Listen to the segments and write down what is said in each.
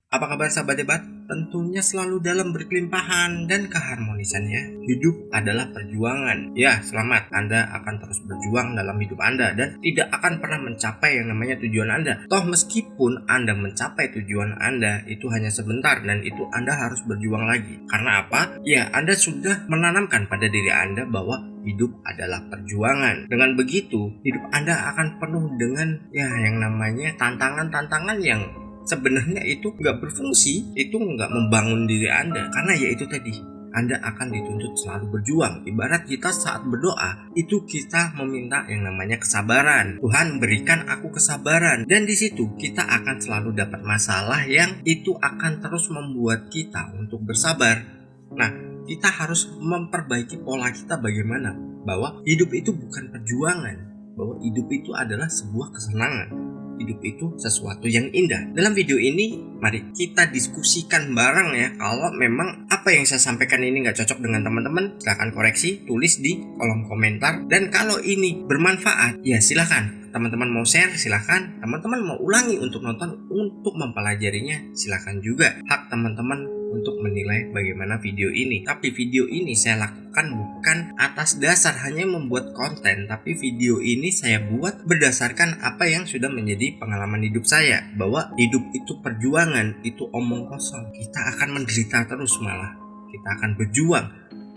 Apa kabar sahabat debat? Tentunya selalu dalam berkelimpahan dan keharmonisan ya. Hidup adalah perjuangan. Ya, selamat. Anda akan terus berjuang dalam hidup Anda dan tidak akan pernah mencapai yang namanya tujuan Anda. Toh meskipun Anda mencapai tujuan Anda itu hanya sebentar dan itu Anda harus berjuang lagi. Karena apa? Ya, Anda sudah menanamkan pada diri Anda bahwa hidup adalah perjuangan. Dengan begitu, hidup Anda akan penuh dengan yang namanya tantangan-tantangan yang sebenarnya itu nggak berfungsi, itu nggak membangun diri Anda. Karena ya itu tadi, Anda akan dituntut selalu berjuang. Ibarat kita saat berdoa, itu kita meminta yang namanya kesabaran. Tuhan berikan aku kesabaran. Dan di situ kita akan selalu dapat masalah yang itu akan terus membuat kita untuk bersabar. Nah, kita harus memperbaiki pola kita bagaimana bahwa hidup itu bukan perjuangan, bahwa hidup itu adalah sebuah kesenangan. Hidup itu sesuatu yang indah. Dalam video ini, mari kita diskusikan bareng ya. Kalau memang apa yang saya sampaikan ini nggak cocok dengan teman-teman, silahkan koreksi, tulis di kolom komentar. Dan kalau ini bermanfaat, ya silahkan. Teman-teman mau share, silahkan. Teman-teman mau ulangi untuk nonton, untuk mempelajarinya, silahkan juga. Hak teman-teman untuk menilai bagaimana video ini. Tapi video ini saya lakukan bukan atas dasar hanya membuat konten, tapi video ini saya buat berdasarkan apa yang sudah menjadi pengalaman hidup saya, bahwa hidup itu perjuangan, itu omong kosong. Kita akan menderita terus, malah kita akan berjuang.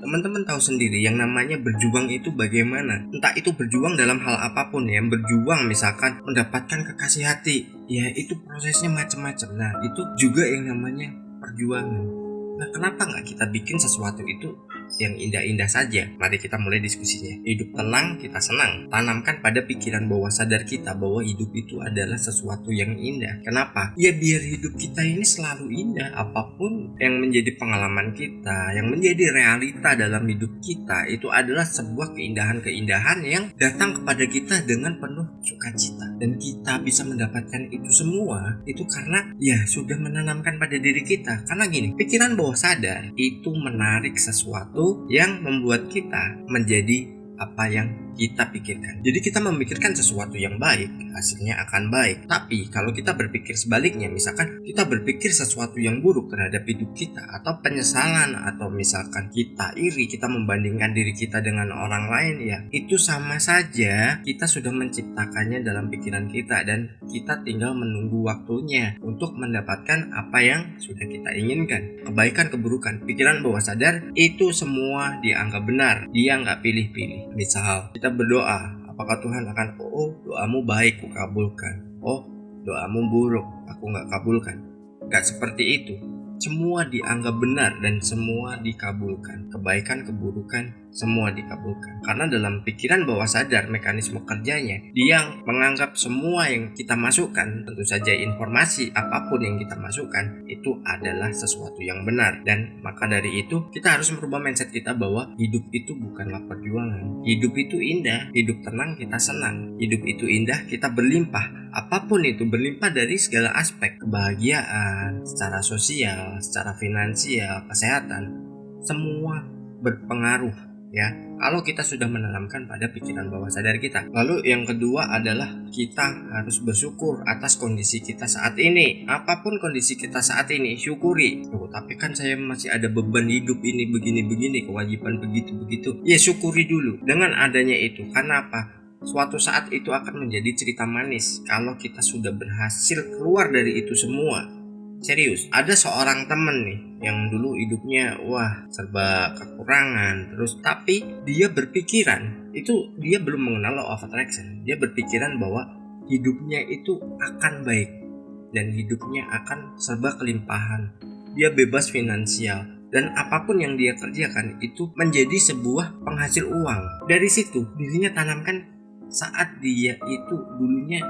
Teman-teman tahu sendiri yang namanya berjuang itu bagaimana. Entah itu berjuang dalam hal apapun ya. Berjuang misalkan mendapatkan kekasih hati, ya itu prosesnya macam-macam. Nah itu juga yang namanya perjuangan. Nah kenapa nggak kita bikin sesuatu itu yang indah-indah saja? Mari kita mulai diskusinya. Hidup tenang, kita senang. Tanamkan pada pikiran bawah sadar kita bahwa hidup itu adalah sesuatu yang indah. Kenapa? Ya biar hidup kita ini selalu indah. Apapun yang menjadi pengalaman kita, yang menjadi realita dalam hidup kita, itu adalah sebuah keindahan-keindahan yang datang kepada kita dengan penuh sukacita. Dan kita bisa mendapatkan itu semua, itu karena ya sudah menanamkan pada diri kita. Karena gini, pikiran bawah sadar itu menarik sesuatu yang membuat kita menjadi apa yang kita pikirkan. Jadi kita memikirkan sesuatu yang baik, hasilnya akan baik. Tapi kalau kita berpikir sebaliknya, misalkan kita berpikir sesuatu yang buruk terhadap hidup kita, atau penyesalan, atau misalkan kita iri, kita membandingkan diri kita dengan orang lain, ya itu sama saja kita sudah menciptakannya dalam pikiran kita, dan kita tinggal menunggu waktunya untuk mendapatkan apa yang sudah kita inginkan. Kebaikan, keburukan, pikiran bawah sadar itu semua dianggap benar, dia nggak pilih-pilih. Misal kita berdoa, apakah Tuhan akan doamu baik aku kabulkan, doamu buruk aku nggak kabulkan? Nggak seperti itu. Semua dianggap benar dan semua dikabulkan. Kebaikan, keburukan, semua dikabulkan. Karena dalam pikiran bawah sadar mekanisme kerjanya, dia menganggap semua yang kita masukkan, tentu saja informasi apapun yang kita masukkan, itu adalah sesuatu yang benar. Dan maka dari itu kita harus merubah mindset kita bahwa hidup itu bukanlah perjuangan. Hidup itu indah, hidup tenang kita senang. Hidup itu indah, kita berlimpah. Apapun itu, berlimpah dari segala aspek, kebahagiaan, secara sosial, secara finansial, kesehatan, semua berpengaruh ya kalau kita sudah menanamkan pada pikiran bawah sadar kita. Lalu yang kedua adalah kita harus bersyukur atas kondisi kita saat ini. Apapun kondisi kita saat ini, syukuri. Tapi kan saya masih ada beban hidup ini, begini-begini, kewajiban begitu-begitu. Ya syukuri dulu dengan adanya itu. Karena apa? Suatu saat itu akan menjadi cerita manis kalau kita sudah berhasil keluar dari itu semua. Serius, ada seorang temen nih yang dulu hidupnya serba kekurangan terus, tapi dia berpikiran, itu dia belum mengenal law of attraction. Dia berpikiran bahwa hidupnya itu akan baik dan hidupnya akan serba kelimpahan. Dia bebas finansial dan apapun yang dia kerjakan itu menjadi sebuah penghasil uang. Dari situ dirinya tanamkan saat dia itu dulunya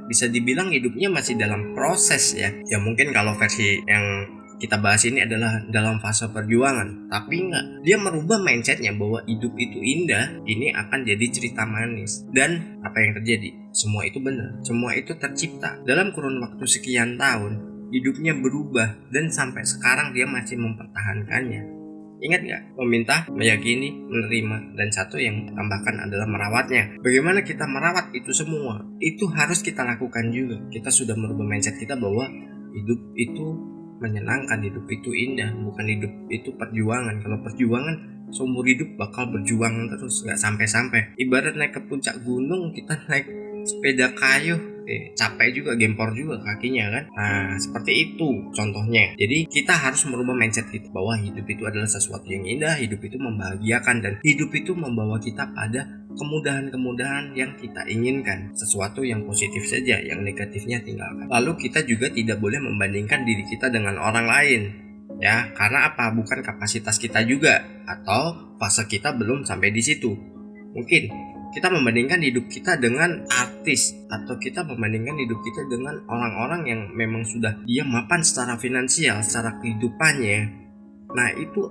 bisa dibilang hidupnya masih dalam proses ya mungkin kalau versi yang kita bahas ini adalah dalam fase perjuangan, tapi enggak, dia merubah mindsetnya bahwa hidup itu indah, ini akan jadi cerita manis. Dan apa yang terjadi? Semua itu benar, semua itu tercipta dalam kurun waktu sekian tahun. Hidupnya berubah dan sampai sekarang dia masih mempertahankannya. Ingat gak? Meminta, meyakini, menerima, dan satu yang tambahkan adalah merawatnya. Bagaimana kita merawat itu semua? Itu harus kita lakukan juga. Kita sudah merubah mindset kita bahwa hidup itu menyenangkan, hidup itu indah, bukan hidup itu perjuangan. Kalau perjuangan seumur hidup bakal berjuang terus, nggak sampai-sampai. Ibarat naik ke puncak gunung, kita naik sepeda kayu, capek juga, gempor juga kakinya kan. Nah, seperti itu contohnya. Jadi kita harus merubah mindset kita bahwa hidup itu adalah sesuatu yang indah, hidup itu membahagiakan, dan hidup itu membawa kita pada kemudahan-kemudahan yang kita inginkan. Sesuatu yang positif saja, yang negatifnya tinggalkan. Lalu kita juga tidak boleh membandingkan diri kita dengan orang lain. Ya, karena apa? Bukan kapasitas kita juga, atau fase kita belum sampai di situ. Mungkin kita membandingkan hidup kita dengan artis, atau kita membandingkan hidup kita dengan orang-orang yang memang sudah dia mapan secara finansial, secara kehidupannya. Nah, itu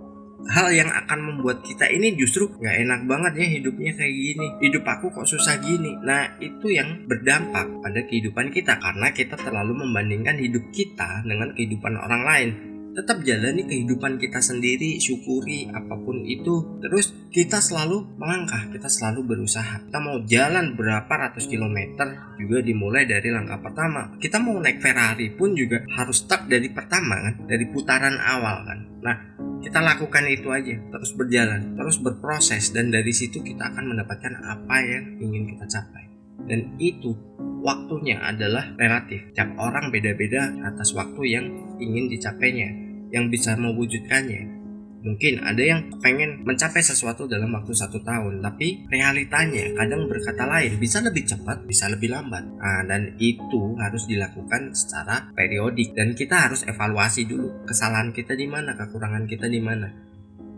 hal yang akan membuat kita ini justru gak enak banget ya hidupnya kayak gini, hidup aku kok susah gini. Nah, itu yang berdampak pada kehidupan kita, karena kita terlalu membandingkan hidup kita dengan kehidupan orang lain. Tetap jalani kehidupan kita sendiri, syukuri apapun itu. Terus kita selalu melangkah, kita selalu berusaha. Kita mau jalan berapa ratus kilometer juga dimulai dari langkah pertama. Kita mau naik Ferrari pun juga harus start dari pertama kan, dari putaran awal kan. Nah, kita lakukan itu aja, terus berjalan, terus berproses, dan dari situ kita akan mendapatkan apa yang ingin kita capai. Dan itu waktunya adalah relatif. Tiap orang beda-beda atas waktu yang ingin dicapainya, yang bisa mewujudkannya. Mungkin ada yang pengen mencapai sesuatu dalam waktu 1 tahun, tapi realitanya kadang berkata lain, bisa lebih cepat, bisa lebih lambat. Nah, dan itu harus dilakukan secara periodik, dan kita harus evaluasi dulu kesalahan kita di mana, kekurangan kita di mana.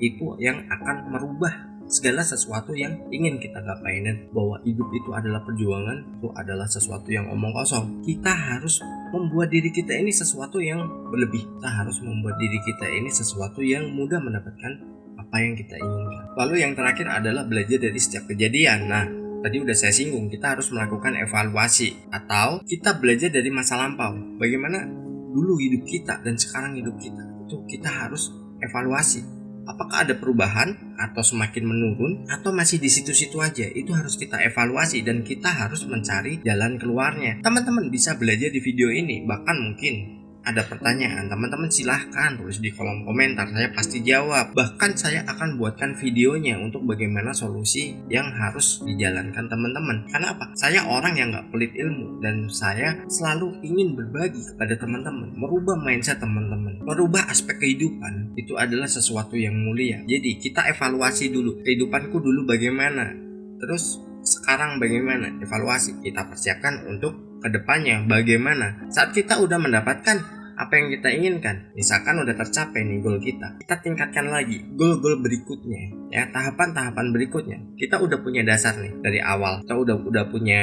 Itu yang akan merubah segala sesuatu yang ingin kita gapai. Dan bahwa hidup itu adalah perjuangan, itu adalah sesuatu yang omong kosong. Kita harus membuat diri kita ini sesuatu yang berlebih. Kita harus membuat diri kita ini sesuatu yang mudah mendapatkan apa yang kita inginkan. Lalu yang terakhir adalah belajar dari setiap kejadian. Nah, tadi udah saya singgung, kita harus melakukan evaluasi, atau kita belajar dari masa lampau. Bagaimana dulu hidup kita dan sekarang hidup kita, itu kita harus evaluasi. Apakah ada perubahan atau semakin menurun, atau masih di situ-situ aja? Itu harus kita evaluasi, dan kita harus mencari jalan keluarnya. Teman-teman bisa belajar di video ini. Bahkan mungkin ada pertanyaan, teman-teman silahkan tulis di kolom komentar, saya pasti jawab. Bahkan saya akan buatkan videonya untuk bagaimana solusi yang harus dijalankan teman-teman. Karena apa? Saya orang yang gak pelit ilmu, dan saya selalu ingin berbagi kepada teman-teman, merubah mindset teman-teman, merubah aspek kehidupan. Itu adalah sesuatu yang mulia. Jadi kita evaluasi dulu, kehidupanku dulu bagaimana, terus sekarang bagaimana, evaluasi. Kita persiapkan untuk kedepannya bagaimana. Saat kita udah mendapatkan apa yang kita inginkan, misalkan udah tercapai nih goal kita tingkatkan lagi goal-goal berikutnya ya, tahapan-tahapan berikutnya. Kita udah punya dasar nih dari awal, kita udah punya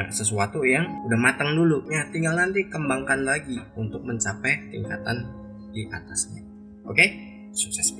sesuatu yang udah matang dulu ya, tinggal nanti kembangkan lagi untuk mencapai tingkatan di atasnya. Oke, sukses.